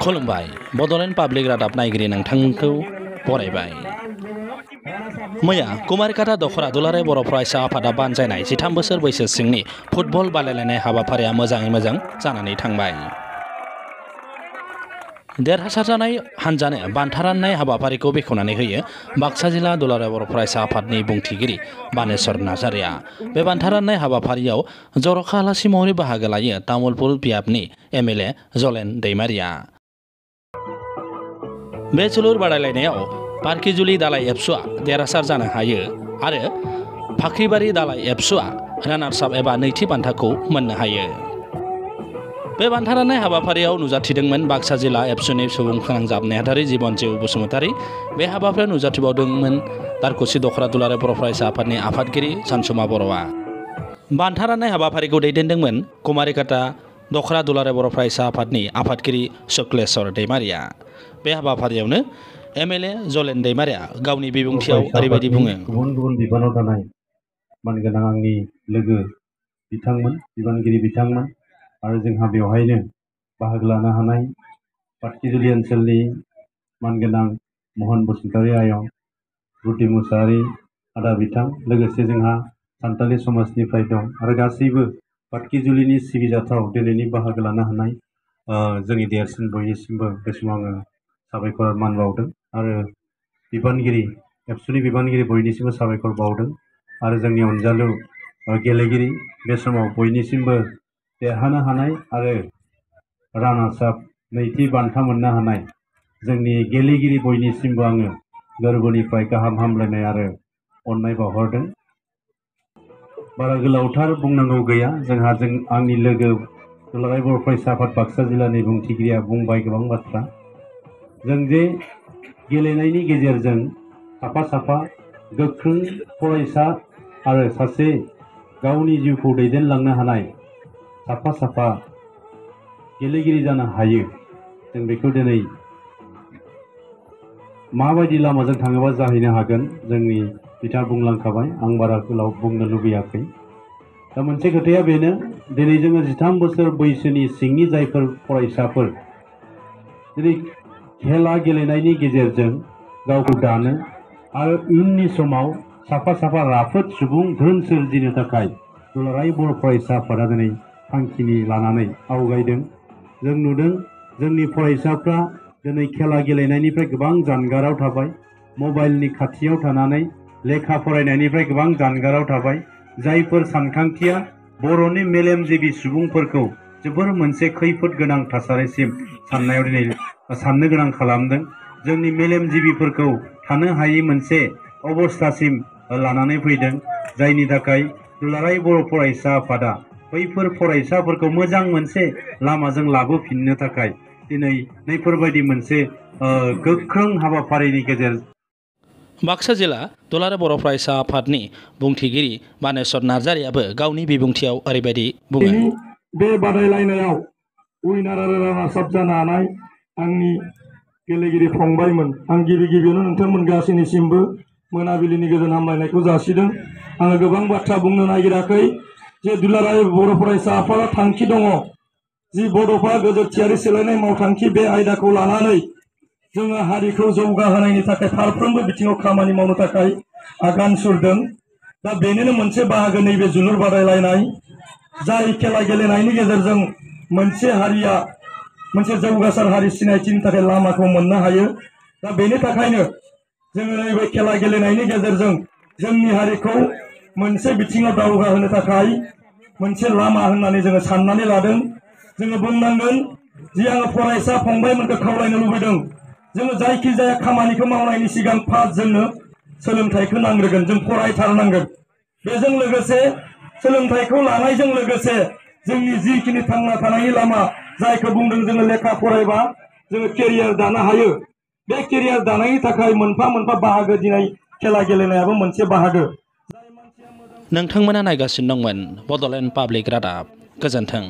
खुलुमबाय बड'लेण्ड पाब्लिक रादाब नायगिरि नोंथांखौ बरायबाय। मैया कुमारिकाटा दखर दुलाराय बर' फरायसा आफादा बानजायनाय 13 बोसोर बैसो सिंनि फुटबल बादायलायनाय हाबाफारिया मोजाङै मोजां जानानै थांबाय। देरहासार जानाय हानजानो बान्था राननाय हाबाफारिखौ बेखेवनानै होयो बाक्सा जिल्ला दुलाराय बर' फरायसा आफादनि बुंथिगिरि बानेश्वर नार्जारिया। बे बान्था राननाय हाबाफारियाव जर'खा आलासि महरै बाहागो लायो तामुलपुर बियाबनि MLA जलेन दैमारिया। बे जोलुर बादायलायनायाव पार्किजुलि दालाय एबसुआ देरहासार जानो हायो आरो फाख्रिबारि दालाय एबसुआ रानार्स आप एबा नैथि बान्थाखौ मोननो हायो। बे बान्था राननाय हाबाफारियाव नुजाथिदोंमोन बाक्सा जिल्ला एबसुनि सुबुं फोनांजाब नेहाथारि जिबनजिउ बसुमतारी। बे हाबाफारियाव नुजाथिबावदोंमोन दारकुसि दखरा दुलाराय बर' फरायसा आफादनि आफादगिरि सानसुमा बर'आ। बान्था राननाय हाबाफारिखौ दैदेनदोंमोन कुमारिकाटा दखरा दुलाराय बर' फरायसा आफादनि आफादगिरि शुक्लेश्वर दैमारिया। बे हाबाफारियावनो MLA जलेन दैमारिया गावनि बिबुंथियाव ओरैबायदि बुङो। गुबुन गुबुन बिबानाव थानाय मानगोनां आंनि लोगो बिथांमोन बिबानगिरि बिथांमोन आरो जोंहा बेवहायनो बाहागो लानो हानाय पाटकिजुलि ओनसोलनि मानगोनां महन बसुमतारी आयं, रुति मुसाहारि आदा बिथां, लोगोसे जोंहा सान्थालि समाजनिफ्राय दं आरो गासैबो पाटकिजुलिनि सिबिजाथाव दिनैनि बाहागो लानो हानाय जोंनि देरसिन बयनिसिमबो बे समाव आङो साबायखर मान बावदों आरो बिबानगिरि एबसुनि बिबानगिरि बयनिसिमबो साबायखर बावदों आरो जोंनि अनजालु गेलेगिरि बे समाव बयनिसिमबो देरहानो हानाय आरो रानार्स आप नैथि बान्था मोननो हानाय जोंनि गेलेगिरि बयनिसिमबो आङो गोरबोनिफ्राय गाहाम हामलायनाय आरो अननाय बावहरदों। बारा गोलावथार बुंनांगौ गैया, जोंहा आंनि लोगो दुलाराय बर' फरायसा आफाद बाक्सा जिल्लानि बुंथिगिरिया बुंबाय गोबां बाथ्रा। जों जे गेलेनायनि गेजेरजों साफा साफा गोख्रों फरायसा आरो सासे गावनि जिउखौ दैदेनलांनो हानाय साफा साफा गेलेगिरि जानो हायो। जों बेखौ दिनै माबायदि लामाजों थाङोबा जाहैनो हागोन जोंनि बिथाङा बुंलांखाबाय, आं बारा गोलाव बुंनो लुबैयाखै। दा मोनसे खोथाया बेनो, दिनै जोङो 13 बोसोर बैसोनि सिंनि जायफोर फरायसाफोर दिनै खेला गेलेनायनि गेजेरजों गावखौ दानो आरो इयुननि समाव साफा साफा राफोद सुबुं धोन सोरजिनो थाखाय दुलाराय बर' फरायसा आफादा दिनै थांखिनि लानानै आवगायदों। जों नुदों जोंनि फरायसाफ्रा दिनै खेला गेलेनायनिफ्राय गोबां जानगाराव थाबाय, मबाइलनि खाथियाव थानानै लेखा फरायनायनिफ्राय गोबां जानगाराव थाबाय। जायफोर सानखांथिया बर'नि मेलेमजिबि सुबुंफोरखौ जोबोर मोनसे खैफोद गोनां थासारिसिम साननायाव दिनै साननो गोनां खालामदों। जोंनि मेलेमजिबिफोरखौ थानो हायै मोनसे अबस्थासिम लानानै फैदों, जायनि थाखाय दुलाराय बर' फरायसा आफादा बैफोर फरायसाफोरखौ मोजां मोनसे लामाजों लाबोफिननो थाखाय दिनै नैफोरबायदि मोनसे गोख्रों हाबाफारिनि गेजेरजों बाक्सा जिल्ला दुलाराय बर' फरायसा आफादनि बुंथिगिरि बानेश्वर नार्जारियाबो गावनि बिबुंथियाव ओरैबायदि बुङो। बे बादायलायनायाव उइनार आरो रानार्स आप जानो हानाय आंनि गेलेगिरि फंबायमोन, आं गिबियावनो नोंथांमोन गासैनिसिमबो मोनाबिलिनि गोजोन हामलायनायखौ जासिदों। आङो गोबां बाथ्रा बुंनो नागिराखै। जे दुलाराय बर' फरायसा आफादा थांखि दङ, जि बड'फा गोजोरथियारि सोलायनाय मावथांखि, बे आयदाखौ लानानै जोङो हारिखौ जौगाहोनायनि थाखाय फारफ्रोमबो बिथिङाव खामानि मावनो थाखाय आगान सुरदों। दा बेनिनो मोनसे बाहागो नैबे जोलुर बादायलायनाय, जाय खेला गेलेनायनि गेजेरजों मोनसे हारिया मोनसे जौगासार हारि सिनायथिनि थाखाय लामाखौ मोननो हायो। दा बेनि थाखायनो जोङो नैबे खेला गेलेनायनि गेजेरजों जोंनि हारिखौ मोनसे बिथिङाव दावगाहोनो थाखाय मोनसे लामा होननानै जोङो साननानै लादों। जोङो बुंनांगोन जि आङो फरायसा फंबायमोनखौ खावलायनो लुबैदों, जोङो जायखिजाया खामानिखौ मावनायनि सिगां फार्स्ट जोंनो सोलोंथाइखौ नांग्रोगोन, जों फरायथारनांगोन। बेजों लोगोसे सोलोंथाइखौ लानायजों लोगोसे जोंनि जिखिनि थांना थानायनि लामा, जायखौ बुंदों जोङो लेखा फरायबा जोङो केरियार दानो हायो, बे केरियार दानायनि थाखाय मोनफा मोनफा बाहागो दिनै खेला गेलेनायाबो मोनसे बाहागो। नोंथांमोना नायगासिनो दंमोन बड'लेण्ड पाब्लिक रादाब। गोजोन्थों।